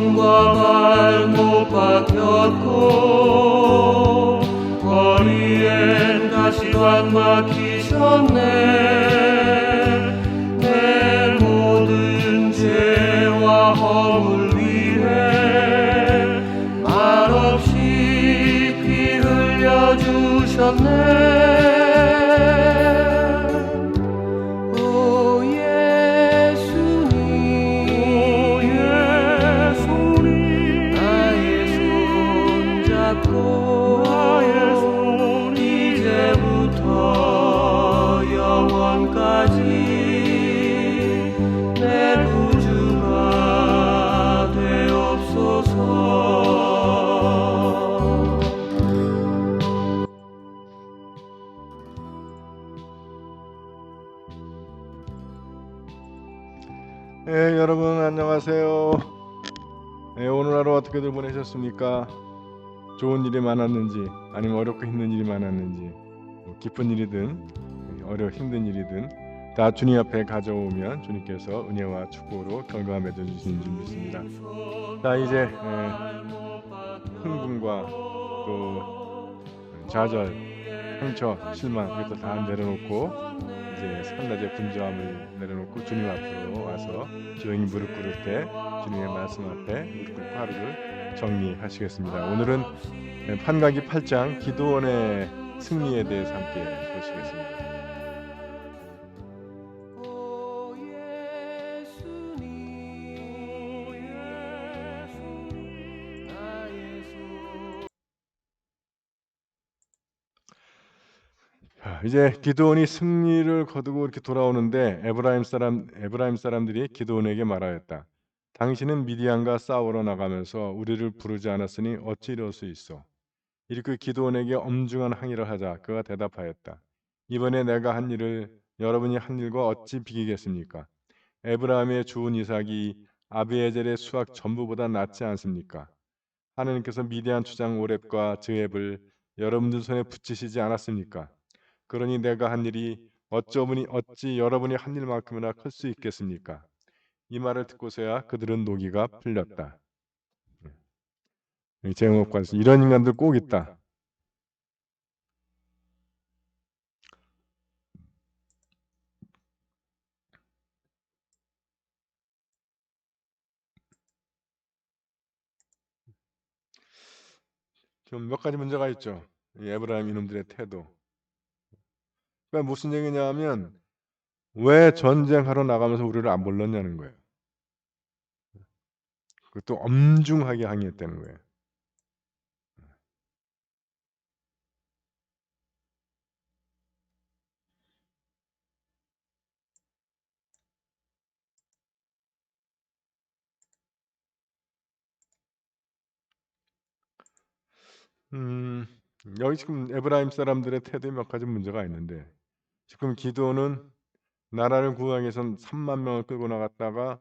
손과 발 못 박혔고 머리엔 가시관 박히셨네. 내 모든 죄와 허물 위해 말없이 피 흘려주셨네. 네, 여러분 안녕하세요. 네, 오늘 하루 어떻게들 보내셨습니까? 좋은 일이 많았는지 아니면 어렵고 힘든 일이 많았는지 뭐 기쁜 일이든 힘든 일이든 다 주님 앞에 가져오면 주님께서 은혜와 축복으로 결과 맺어주시는 줄 믿습니다. 자, 이제 흥분과 또 좌절, 상처, 실망 이것도 다 내려놓고 이제 산낮의 분주함을 내려놓고 주님 앞으로 와서 조용히 무릎 꿇을 때 주님의 말씀 앞에 무릎 꿇고 하루를 정리하시겠습니다. 오늘은 판가기 8장 기드온의 승리에 대해서 함께 보시겠습니다. 이제 기드온이 승리를 거두고 이렇게 돌아오는데 에브라임 사람들이 기드온에게 말하였다. 당신은 미디안과 싸우러 나가면서 우리를 부르지 않았으니 어찌 이럴 수 있어? 이렇게 기드온에게 엄중한 항의를 하자 그가 대답하였다. 이번에 내가 한 일을 여러분이 한 일과 어찌 비기겠습니까? 에브라임의 주운 이삭이 아비에젤의 수확 전부보다 낫지 않습니까? 하나님께서 미디안 주장 오렙과 즈앱을 여러분들 손에 붙이시지 않았습니까? 그러니 내가 한 일이 어찌 여러분이 한 일만큼이나 클 수 있겠습니까? 이 말을 듣고서야 그들은 노기가 풀렸다. 제목과서 이런 인간들 꼭 있다. 좀 몇 가지 문제가 있죠. 이 에브라임 이놈들의 태도. 그러니까 무슨 얘기냐면 왜 전쟁하러 나가면서 우리를 안 불렀냐는 거예요. 그것도 엄중하게 항의했다는 거예요. 여기 지금 에브라임 사람들의 태도에 몇 가지 문제가 있는데 지금 기드온은 나라를 구하기 위해선 3만 명을 끌고 나갔다가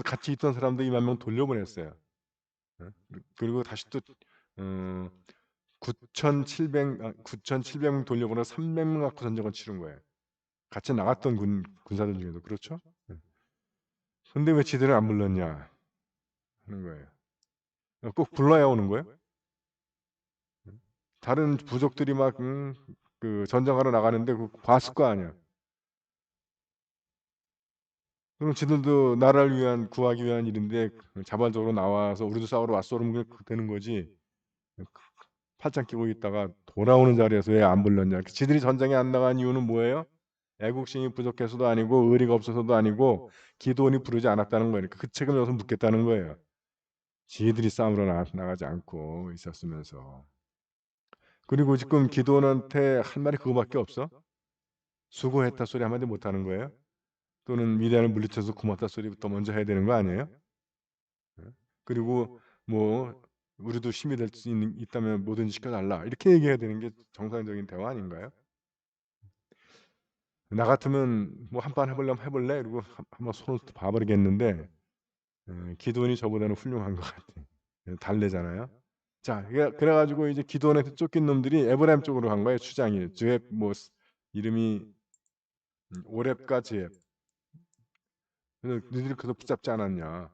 같이 있던 사람들 2만 명 돌려보냈어요. 그리고 다시 또 9,700명 돌려보내 300명 갖고 전쟁을 치른 거예요. 같이 나갔던 군사들 중에도 그렇죠? 근데 왜 지들을 안 불렀냐 하는 거예요. 꼭 불러야 오는 거예요? 다른 부족들이 막 그 전쟁하러 나가는데 봤을 거 아니야. 그럼 지들도 나라를 구하기 위한 일인데 자발적으로 나와서 우리도 싸우러 왔어 그러면 되는 거지. 팔짱 끼고 있다가 돌아오는 자리에서 왜 안 불렀냐. 지들이 전쟁에 안 나간 이유는 뭐예요? 애국심이 부족해서도 아니고 의리가 없어서도 아니고 기드온이 부르지 않았다는 거니까 그 책임을 여기서 묻겠다는 거예요. 지들이 싸움으로 나가지 않고 있었으면서. 그리고 지금 기드온한테 할 말이 그거밖에 없어? 수고했다 소리 한마디 못하는 거예요? 또는 미디안을 물리쳐서 고맙다 소리부터 먼저 해야 되는 거 아니에요? 그리고 뭐 우리도 힘이 될 수 있다면 뭐든지 시켜달라 이렇게 얘기해야 되는 게 정상적인 대화 아닌가요? 나 같으면 뭐 한판 해보려면 해볼래? 그리고 한번 손을 봐버리겠는데 기드온이 저보다는 훌륭한 것 같아. 달래잖아요. 자, 그래가지고 이제 기드온한테 쫓긴 놈들이 에브라임 쪽으로 간 거예요. 추장이 즈앱 뭐 이름이 오렙과 즈앱. 그래서 너희들이 그래서 붙잡지 않았냐.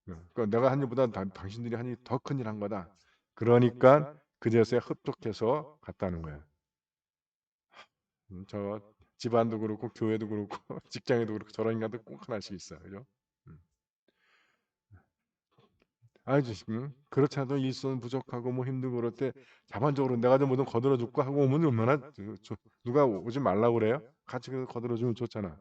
그러니까 내가 한 일보다 당신들이 한 일이 더 큰 일 한 거다. 그러니까 그제서야 흡족해서 갔다는 거예요. 저 집안도 그렇고 교회도 그렇고 직장에도 그렇고 저런 인간들 꼭 하나씩 있어요. 그죠? 음. 알지? 그렇지 않아도 일손 부족하고 뭐 힘들고 그럴 때 자반적으로 내가 좀 뭐좀 거들어 줄까 하고 오면 얼마나 누가 오지 말라고 그래요? 같이 그래서 거들어 주면 좋잖아.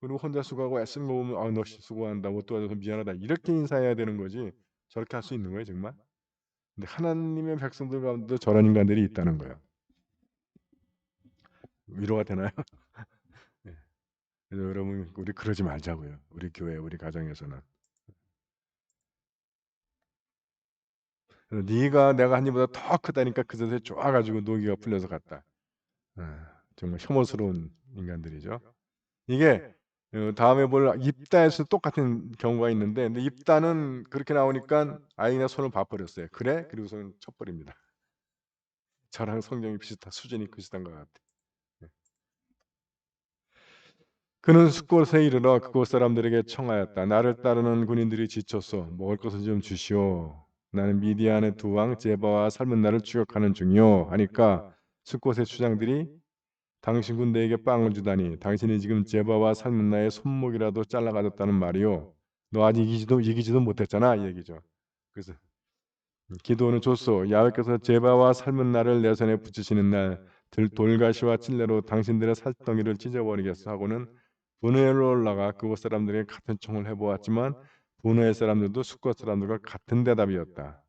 그리고 혼자 수고하고 애쓰는 거 보면 너 수고한다 못 도와줘서 미안하다 이렇게 인사해야 되는 거지. 저렇게 할 수 있는 거예요 정말? 근데 하나님의 백성들 가운데도 저런 인간들이 있다는 거예요. 위로가 되나요? 네. 그래서 여러분 우리 그러지 말자고요. 우리 교회 우리 가정에서는. 네가 내가 한 입보다 더 크다니까 그것에 좋아가지고 노기가 풀려서 갔다. 정말 혐오스러운 인간들이죠. 이게 다음에 볼 입다에서 똑같은 경우가 있는데 근데 입다는 그렇게 나오니까 아이나 손을 봐버렸어요. 그래? 그리고서는 쳐버립니다. 저랑 성경이 비슷한 수준이 비슷한 것 같아. 예. 그는 숫곳에 이르러 그곳 사람들에게 청하였다. 나를 따르는 군인들이 지쳤소. 먹을 것을 좀 주시오. 나는 미디안의 두 왕 제바와 살문나를 추격하는 중이요. 하니까 숫곳의 추장들이 당신 군대에게 빵을 주다니 당신이 지금 제바와 살문나의 손목이라도 잘라가졌다는 말이요. 너 아직 이기지도 못했잖아 이 얘기죠. 그래서 기도는 줬소. 야훼께서 제바와 살문나를 내 손에 붙이시는 날 돌가시와 찔레로 당신들의 살덩이를 찢어버리겠어 하고는 분회로 올라가 그곳 사람들에게 같은 총을 해보았지만 분회 사람들도 숫곳 사람들과 같은 대답이었다.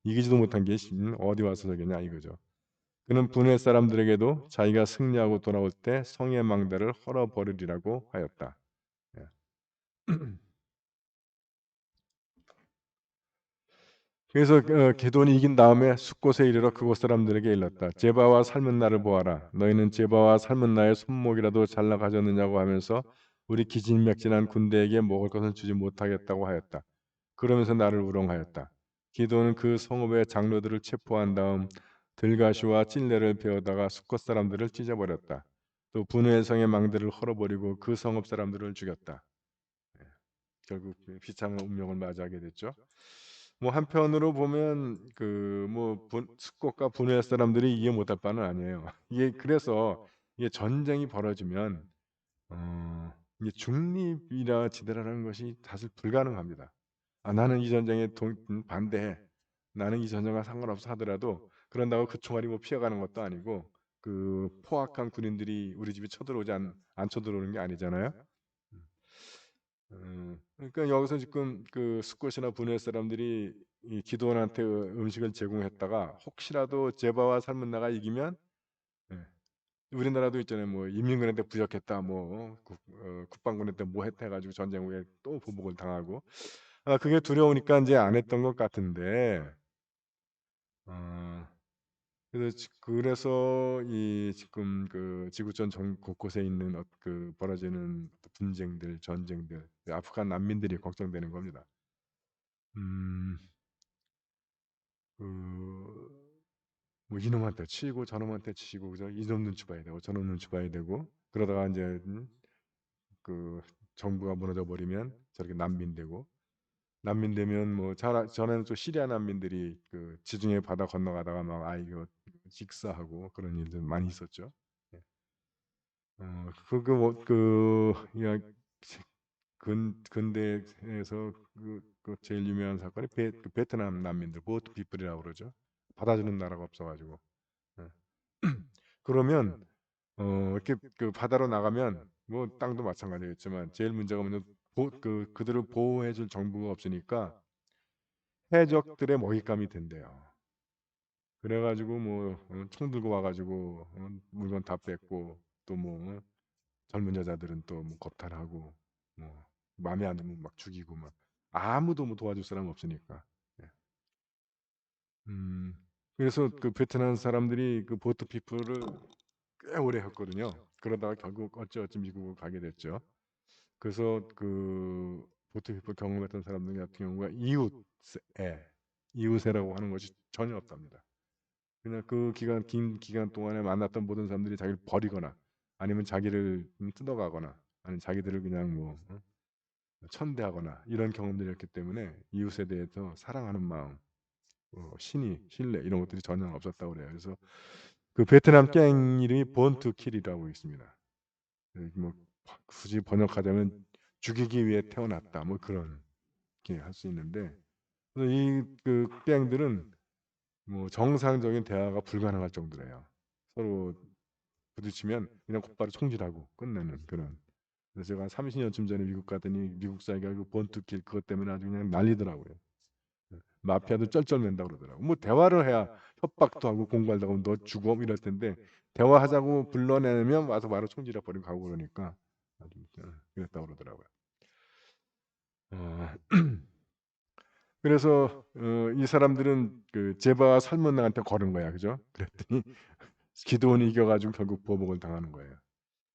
이기지도 못한 게 어디 와서 저겠냐 이거죠. 그는 분회 사람들에게도 자기가 승리하고 돌아올 때 성의 망대를 헐어버리리라고 하였다. 예. 그래서 게돈이 이긴 다음에 숫곳에 이르러 그곳 사람들에게 일렀다. 제바와 삶은 나를 보아라. 너희는 제바와 삶은 나의 손목이라도 잘라 가졌느냐고 하면서 우리 기진맥진한 군대에게 먹을 것을 주지 못하겠다고 하였다. 그러면서 나를 우롱하였다. 기도는 그 성읍의 장로들을 체포한 다음 들가시와 찔레를 베어다가 숫곳 사람들을 찢어버렸다. 또 분우엘 성의 망대를 헐어버리고 그 성읍 사람들을 죽였다. 예, 결국 비참한 운명을 맞이하게 됐죠. 뭐 한편으로 보면 그뭐 숫곳과 분우엘 사람들이 이해 못할 바는 아니에요. 이게 그래서 이게 전쟁이 벌어지면 이게 중립이라 지대라는 것이 사실 불가능합니다. 나는 이 전쟁에 반대해. 나는 이 전쟁과 상관없어 하더라도 그런다고 그 총알이 뭐 피해가는 것도 아니고 그 포악한 군인들이 우리 집에 쳐들어오지 안 쳐들어오는 게 아니잖아요. 그러니까 여기서 지금 그 스콧이나 분해 사람들이 이 기도원한테 음식을 제공했다가 혹시라도 제바와 살문나가 이기면 예, 우리나라도 있잖아요. 뭐 인민군한테 부역했다, 뭐 국방군한테 뭐 했다 해가지고 전쟁 후에 또 보복을 당하고 그게 두려우니까 이제 안 했던 것 같은데 어, 그래서 이 지금 그 지구촌 곳곳에 있는 그 벌어지는 분쟁들, 전쟁들, 그 아프간 난민들이 걱정되는 겁니다. 음, 그, 뭐 이놈한테 치고 저놈한테 치고 그죠? 이놈 눈치 봐야 되고 저놈 눈치 봐야 되고 그러다가 이제 그 정부가 무너져 버리면 저렇게 난민 되고 난민 되면 뭐 전에는 또 시리아 난민들이 그 지중해 바다 건너가다가 막 이거 직사하고 그런 일들 많이 있었죠. 예. 근대에서 그 제일 유명한 사건이 그 베트남 난민들 보트 피플이라고 그러죠. 받아주는 나라가 없어가지고. 예. 그러면 이렇게 그 바다로 나가면 뭐 땅도 마찬가지겠지만 제일 문제가 뭐냐면 그들을 보호해줄 정부가 없으니까 해적들의 먹잇감이 된대요. 그래가지고 뭐 총 들고 와가지고 물건 다 뺏고 또 뭐 젊은 여자들은 또 뭐 겁탈하고 뭐 마음에 안 들면 막 죽이고 막 아무도 뭐 도와줄 사람 없으니까. 예. 음, 그래서 그 베트남 사람들이 그 보트 피플을 꽤 오래 했거든요. 그러다가 결국 어찌어찌 미국으로 가게 됐죠. 그래서 그 보트 피플 경험했던 사람들 같은 경우가 이웃애라고 하는 것이 전혀 없답니다. 그냥 그 긴 기간 동안에 만났던 모든 사람들이 자기를 버리거나 아니면 자기를 뜯어가거나 아니면 자기들을 그냥 뭐 천대하거나 이런 경험들이었기 때문에 이웃에 대해서 사랑하는 마음, 신뢰 이런 것들이 전혀 없었다고 그래요. 그래서 그 베트남 갱 이름이 본투 킬이라고 있습니다. 뭐 굳이 번역하자면 죽이기 위해 태어났다 뭐 그런 게 할 수 있는데, 그래서 이그 갱들은 뭐 정상적인 대화가 불가능할 정도래요. 서로 부딪히면 그냥 곧바로 총질하고 끝내는 그런. 그래서 제가 한 30년쯤 전에 미국 가더니 미국 사회가 그 본투킬 그것 때문에 아주 그냥 난리더라고요. 마피아도 쩔쩔맨다 그러더라고. 뭐 대화를 해야 협박도 하고 공갈도 하고 너 죽어 이럴 텐데 대화하자고 불러내면 와서 바로 총질해 버리고 가고 그러니까 아주 그랬다고 그러더라고요. 어, 그래서 이 사람들은 그 제바와 살문나한테 걸은 거야, 그죠? 그랬더니 기드온이 이겨가지고 결국 보복을 당하는 거예요.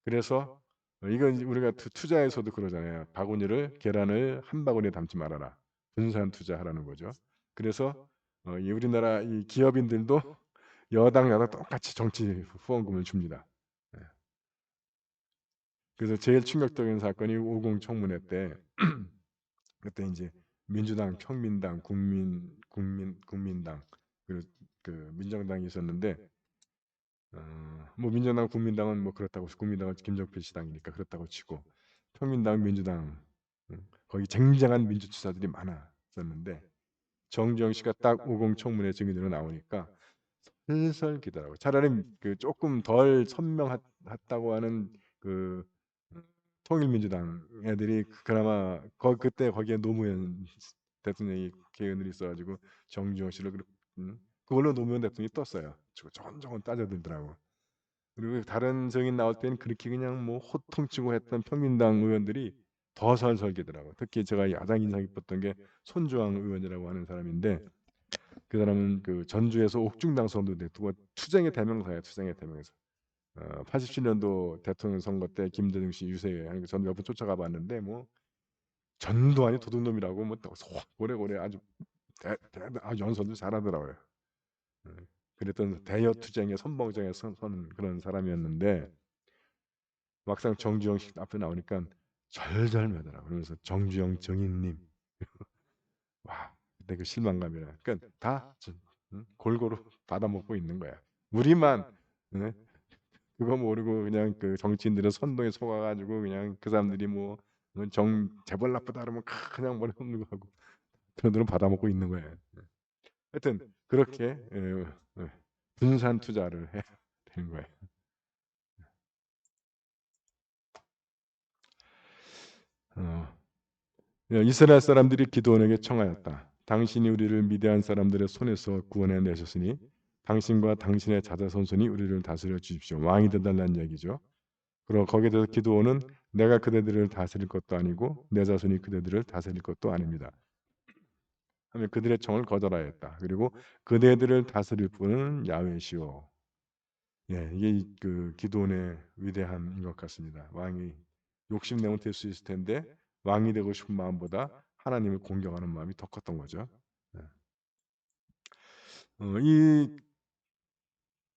그래서 이건 우리가 투자에서도 그러잖아요. 바구니를 계란을 한 바구니에 담지 말아라. 분산 투자하라는 거죠. 그래서 이 우리나라 이 기업인들도 여당 야당 똑같이 정치 후원금을 줍니다. 예. 그래서 제일 충격적인 사건이 50 청문회 때 그때 이제 민주당, 평민당, 국민당 그리고 그 민정당이 있었는데 뭐 민정당, 국민당은 뭐 그렇다고 국민당은 김정필 씨 당이니까 그렇다고 치고 평민당, 민주당 거기 쟁쟁한 민주투사들이 많았었는데 정주영 씨가 딱 50 청문회 증인으로 나오니까 슬슬 기더라고요. 차라리 그 조금 덜 선명했다고 하는 그 통일민주당 애들이 그나마 그때 거기에 노무현 대통령이 개헌을 있어가지고 정주영 씨를 그걸로 노무현 대통령이 떴어요. 저건 따져들더라고. 그리고 다른 정인 나올 때는 그렇게 그냥 뭐 호통치고 했던 평민당 의원들이 더 설설기더라고. 특히 제가 가장 인상 깊었던 게 손주왕 의원이라고 하는 사람인데 그 사람은 그 전주에서 옥중당 선거대 투쟁의 대명사예요. 투쟁의 대명사. 87년도 대통령 선거 때 김대중 씨 유세에 하는 거 저는 몇 번 쫓아가 봤는데 뭐 전두환이 도둑놈이라고 뭐 고래고래 아주 연설도 잘하더라고요. 예. 그랬던 대여 투쟁의 선봉장에 서는 그런 사람이었는데 막상 정주영 씨 앞에 나오니까 절절매더라고. 그러면서 정주영 정인님 와 그때 그 실망감이라. 그러니까 다 골고루 받아먹고 있는 거야. 우리만 예? 그거 모르고 그냥 그 정치인들은 선동에 속아가지고 그냥 그 사람들이 뭐 정 재벌 나쁘다 그러면 그냥 머리 홈는 거 하고 그런 돈은 받아먹고 있는 거예요. 하여튼 그렇게 분산 투자를 해야 되는 거예요. 어, 이스라엘 사람들이 기드온에게 청하였다. 당신이 우리를 미디안 사람들의 손에서 구원해 내셨으니 당신과 당신의 자자손손이 우리를 다스려 주십시오. 왕이 되달라는 얘기죠. 그리고 거기에 대해서 기드온은 내가 그대들을 다스릴 것도 아니고 내 자손이 그대들을 다스릴 것도 아닙니다. 하면 그들의 청을 거절하였다. 그리고 그대들을 다스릴 분은 야훼시오. 예, 이게 그 기드온의 위대함인 것 같습니다. 왕이 욕심내면 될 수 있을 텐데 왕이 되고 싶은 마음보다 하나님을 공경하는 마음이 더 컸던 거죠. 예.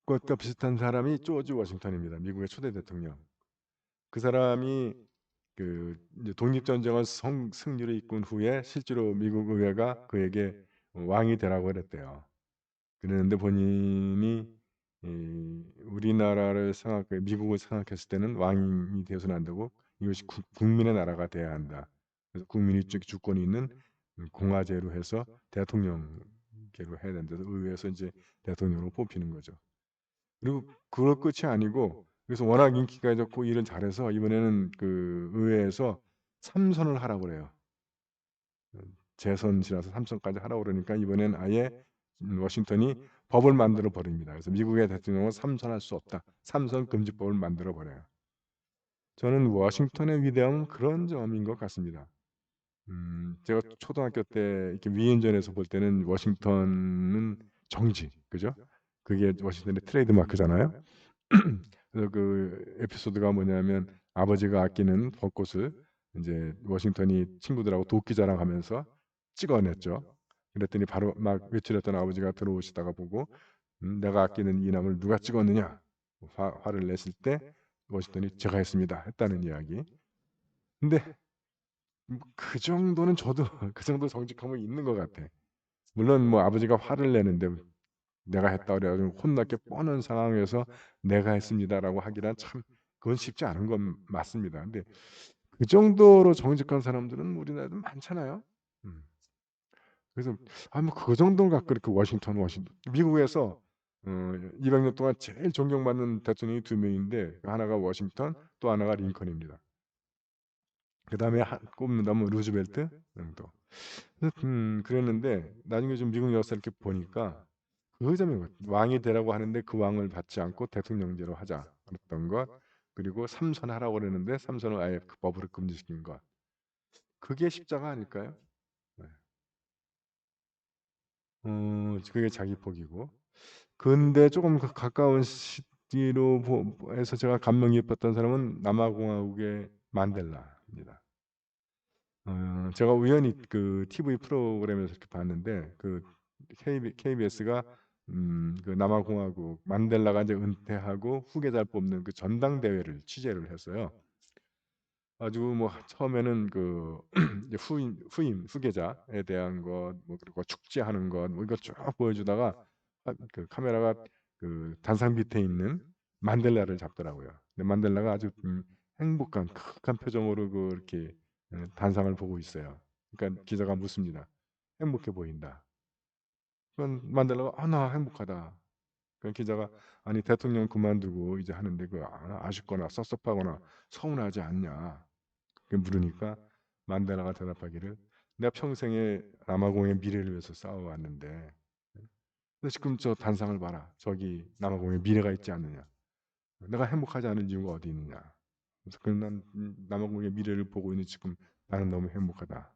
이것과 비슷한 사람이 조지 워싱턴입니다. 미국의 초대 대통령. 그 사람이 그 이제 독립전쟁을 승리를 이끈 후에 실제로 미국 의회가 그에게 왕이 되라고 그랬대요. 그랬는데 본인이 우리나라를 미국을 생각했을 때는 왕이 되어서는 안 되고 이것이 국민의 나라가 돼야 한다. 그래서 국민이 주권이 있는 공화제로 해서 대통령계로 해야 된다. 의회에서 이제 대통령으로 뽑히는 거죠. 그리고 그럴 끝이 아니고 그래서 워낙 인기가 좋고 일을 잘해서 이번에는 그 의회에서 3선을 하라고 그래요. 재선 지나서 3선까지 하라고 그러니까 이번엔 아예 워싱턴이 법을 만들어 버립니다. 그래서 미국의 대통령은 3선할 수 없다. 3선 금지법을 만들어 버려요. 저는 워싱턴의 위대함은 그런 점인 것 같습니다. 제가 초등학교 때 이렇게 위인전에서 볼 때는 워싱턴은 정지, 그죠? 그게 워싱턴의 트레이드 마크잖아요. 그래서 그 에피소드가 뭐냐면 아버지가 아끼는 벚꽃을 이제 워싱턴이 친구들하고 도끼 자랑하면서 찍어냈죠. 그랬더니 바로 막 외출했던 아버지가 들어오시다가 보고 내가 아끼는 이 나무를 누가 찍었느냐 화를 냈을 때 워싱턴이 제가 했습니다 했다는 이야기. 근데 그 정도는 저도 그 정도 정직함은 있는 것 같아. 물론 뭐 아버지가 화를 내는데 내가 했다 그래 가지고 혼날 게 뻔한 상황에서 "내가 했습니다."라고 하기란 참 그건 쉽지 않은 건 맞습니다. 근데 그 정도로 정직한 사람들은 우리나라에도 많잖아요. 음. 그래서 뭐 그 정도는 갖고 이렇게 워싱턴 미국에서 200년 동안 제일 존경받는 대통령이 두 명인데 하나가 워싱턴 또 하나가 링컨입니다. 그다음에 꼽는다면 루즈벨트 정도. 그래서 그랬는데 나중에 좀 미국 역사를 이렇게 보니까 그 점이 왕이 되라고 하는데 그 왕을 받지 않고 대통령제로 하자 그랬던 것, 그리고 삼선하라고 그랬는데 삼선을 아예 그 법으로 금지시킨 것. 그게 십자가 아닐까요? 네. 그게 자기 복이고. 근데 조금 가까운 시기로 해서 제가 감명 깊었던 사람은 남아공화국의 만델라입니다. 제가 우연히 그 TV 프로그램에서 이렇게 봤는데 그 KBS가 그 남아공화국 만델라가 이제 은퇴하고 후계자를 뽑는 그 전당대회를 취재를 했어요. 아주 뭐 처음에는 그 이제 후임 후계자에 대한 것, 뭐 그리고 축제하는 것, 뭐 이거 쭉 보여주다가 그 카메라가 그 단상 밑에 있는 만델라를 잡더라고요. 근데 만델라가 아주 행복한 크한 표정으로 그 이렇게 단상을 보고 있어요. 그러니까 기자가 묻습니다. 행복해 보인다. 그건 만델라가 나 행복하다. 그 기자가 아니 대통령 그만두고 이제 하는데 그 아쉽거나 섭섭하거나 서운하지 않냐. 물으니까 만델라가 대답하기를 내가 평생에 남아공의 미래를 위해서 싸워왔는데 근데 지금 저 단상을 봐라. 저기 남아공에 미래가 있지 않느냐. 내가 행복하지 않은 이유가 어디 있느냐. 그래서 난 남아공의 미래를 보고 있는 지금 나는 너무 행복하다.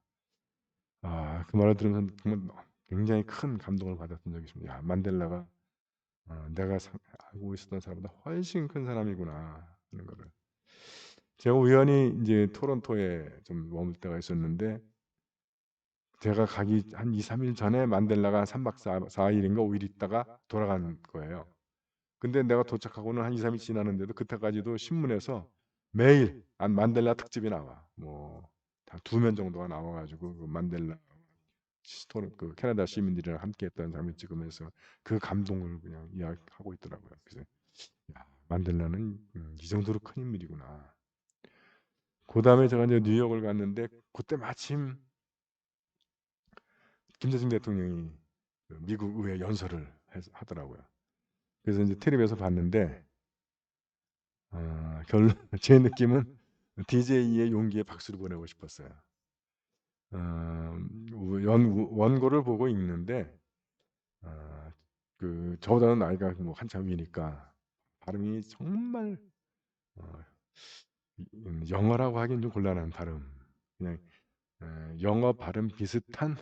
그 말을 들으면서 정말 굉장히 큰 감동을 받았던 적이 있습니다. 야, 만델라가 내가 알고 있었던 사람보다 훨씬 큰 사람이구나 하는 거를. 제가 우연히 이제 토론토에 좀 머물 때가 있었는데 제가 가기 한 2-3일 전에 만델라가 한 3박 4 일인가 5일 있다가 돌아간 거예요. 근데 내가 도착하고는 한 2-3일 지났는데도 그때까지도 신문에서 매일 만델라 특집이 나와. 뭐 다 2면 정도가 나와 가지고 그 만델라 그 캐나다 시민들이랑 함께했던 장면 찍으면서 그 감동을 그냥 이야기하고 있더라고요. 그래서 '야 만델라는 이 정도로 큰 인물이구나.' 그다음에 제가 이제 뉴욕을 갔는데 그때 마침 김대중 대통령이 그 미국 의회 연설을 하더라고요. 그래서 이제 텔레비에서 봤는데 결론 제 느낌은 DJ의 용기에 박수를 보내고 싶었어요. 원고를 보고 읽는데 어 저보다는 나이가 뭐 한참 위니까 발음이 정말 어 영어라고 하기는 좀 곤란한 발음. 그냥 영어 발음 비슷한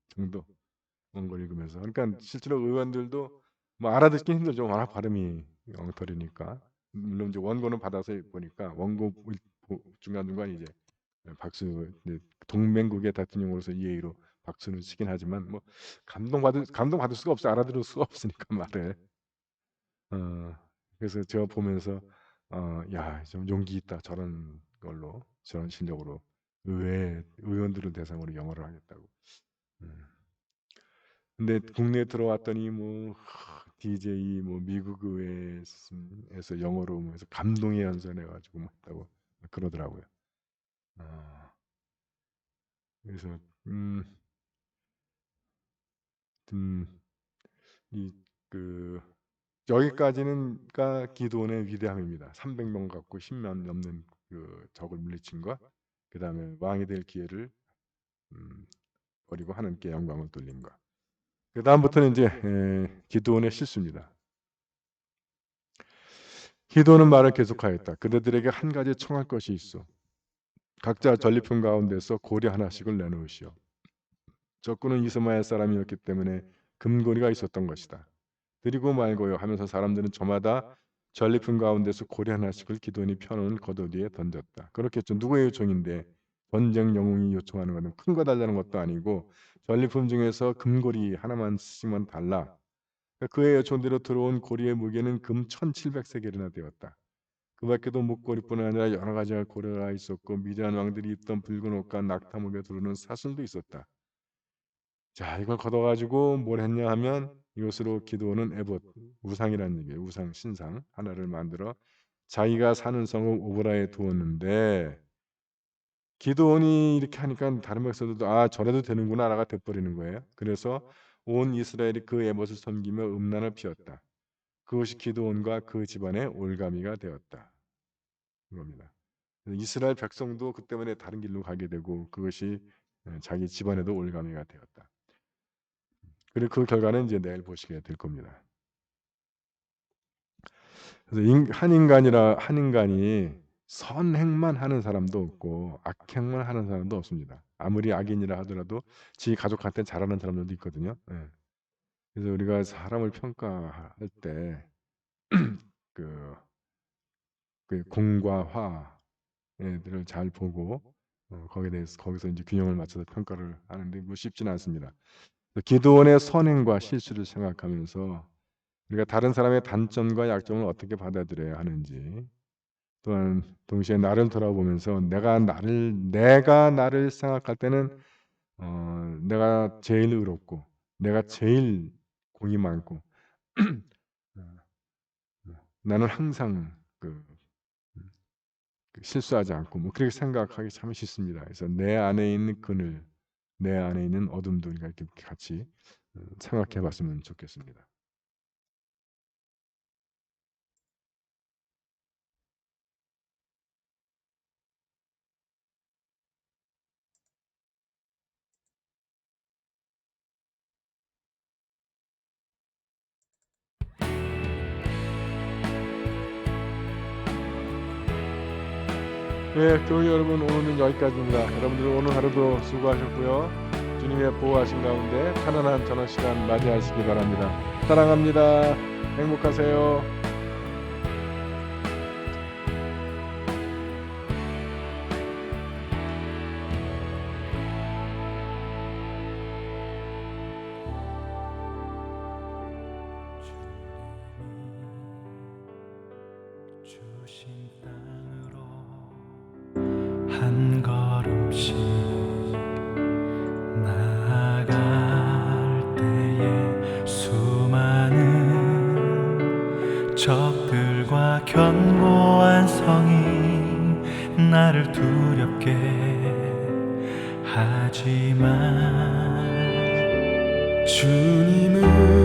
정도 원고를 읽으면서. 그러니까 실제로 의원들도 뭐 알아듣긴 힘들죠. 워낙 발음이 엉터리니까. 물론 이제 원고는 받아서 보니까 원고 중간중간 이제 박수, 이제 동맹국의 대통령으로서 예의로 박수는 치긴 하지만 뭐 감동받을 수가 없어요. 알아들을 수가 없으니까 말을. 어 그래서 제가 보면서 '야 좀 용기 있다. 저런 걸로 저런 실력으로 의원들을 대상으로 영어를 하겠다고.' 음. 근데 국내에 들어왔더니 뭐 DJ 뭐 미국 의회에서 영어로 뭐 해서 감동의 연설해 가지고 뭐 했다고 그러더라고요. 어 그래서 음 이 그 여기까지는 기도원의 위대함입니다. 300명 갖고 10만 넘는 그 적을 물리친 것, 그다음에 왕이 될 기회를 음 버리고 하나님께 영광을 돌린 것. 그다음부터는 이제 기도원의 실수입니다. 기도는 말을 계속하였다. 그대들에게 한 가지 청할 것이 있어. 각자 전리품 가운데서 고리 하나씩을 내놓으시오. 적군은 이스마엘 사람이었기 때문에 금고리가 있었던 것이다. 드리고 말고요 하면서 사람들은 저마다 전리품 가운데서 고리 하나씩을 기도원이 펴놓은 겉옷 위에 던졌다. 그렇겠죠. 누구의 요청인데 전쟁 영웅이 요청하는 것은 큰 거 달라는 것도 아니고 전리품 중에서 금고리 하나만 씩만 달라. 그의 요청대로 들어온 고리의 무게는 금 1700세겔이나 되었다. 그 밖에도 목걸이뿐 아니라 여러 가지가 고려가 있었고 미디안 왕들이 입던 붉은 옷과 낙타목에 두르는 사슬도 있었다. 자, 이걸 걷어가지고 뭘 했냐 하면 이것으로 기드온은 에봇, 우상이라는 얘기예요. 우상, 신상 하나를 만들어 자기가 사는 성읍 오보라에 두었는데 기드온이 이렇게 하니까 다른 백성들도 아 저래도 되는구나라가 돼버리는 거예요. 그래서 온 이스라엘이 그 에봇을 섬기며 음란을 피웠다. 그것이 기드온과 그 집안의 올가미가 되었다. 이겁니다. 이스라엘 백성도 그 때문에 다른 길로 가게 되고 그것이 자기 집안에도 올가미가 되었다. 그리고 그 결과는 이제 내일 보시게 될 겁니다. 그래서 한 인간이 선행만 하는 사람도 없고 악행만 하는 사람도 없습니다. 아무리 악인이라 하더라도 지 가족한테 잘하는 사람들도 있거든요. 예. 그래서 우리가 사람을 평가할 때 그 공과 화들을 잘 보고 거기에 대해서 거기서 이제 균형을 맞춰서 평가를 하는데 뭐 쉽지는 않습니다. 기드온의 선행과 실수를 생각하면서 우리가 다른 사람의 단점과 약점을 어떻게 받아들여야 하는지, 또한 동시에 나를 돌아보면서 내가 나를 생각할 때는 내가 제일 의롭고 내가 제일 공이 많고 나는 항상 실수하지 않고 뭐 그렇게 생각하기 참 쉽습니다. 그래서 내 안에 있는 그늘, 내 안에 있는 어둠도 우리가 이렇게 같이 생각해봤으면 좋겠습니다. 네, 교회 여러분, 오늘은 여기까지입니다. 여러분들 오늘 하루도 수고하셨고요. 주님의 보호하신 가운데 편안한 저녁 시간 맞이하시기 바랍니다. 사랑합니다. 행복하세요. 주신 땅으로 한 걸음씩 나아갈 때에 수많은 적들과 견고한 성이 나를 두렵게 하지만 주님은